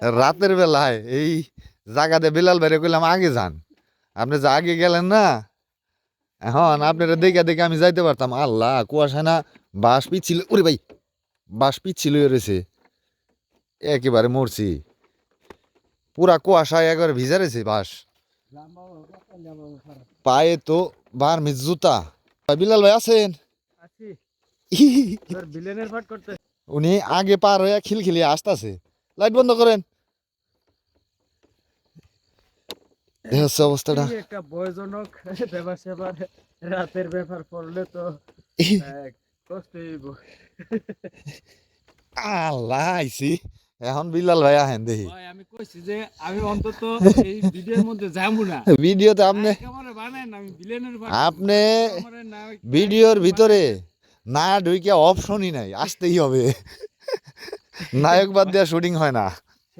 রাতের বেলায় এই জায়গাতে বিলাল ভাইরে কইলাম আগে যান, আপনি যে আগে গেলেন না, এখন আপনারা দেখে দেখে আমি যাইতে পারতাম। আল্লাহ কুয়াশা না, বাস পিচ্ছিল, ওরে ভাই বাস পিচ্ছিল রয়েছে, একেবারে মরছি, পুরা কুয়াশায় একবারে ভিজা রয়েছে বাস, পায়ে তো বার্মিজ জুতা। বিলাল ভাই আছেন? উনি আগে পার হয়ে খিলখিলিয়ে আসতেছে, লাইট বন্ধ করেন। এই হচ্ছে অবস্থাটা। একটা ভয়জনক ব্যাপার স্যাপার, রাতের ব্যাপার পড়লে তো কষ্ট হইব। আল্লাহ আইছি, এখন বিলাল ভাই আহেন দেখি। ভাই আমি কইছি যে আমি অন্তত এই ভিডিওর মধ্যে যাবো না। ভিডিওতে আপনি ক্যামেরা বানায় না, আমি ভিলেনের আপনি ভিডিওর ভিতরে না ঢুকে অপশনই নাই, আসতেই হবে, নায়ক বাদ দেওয়া শুটিং হয় না।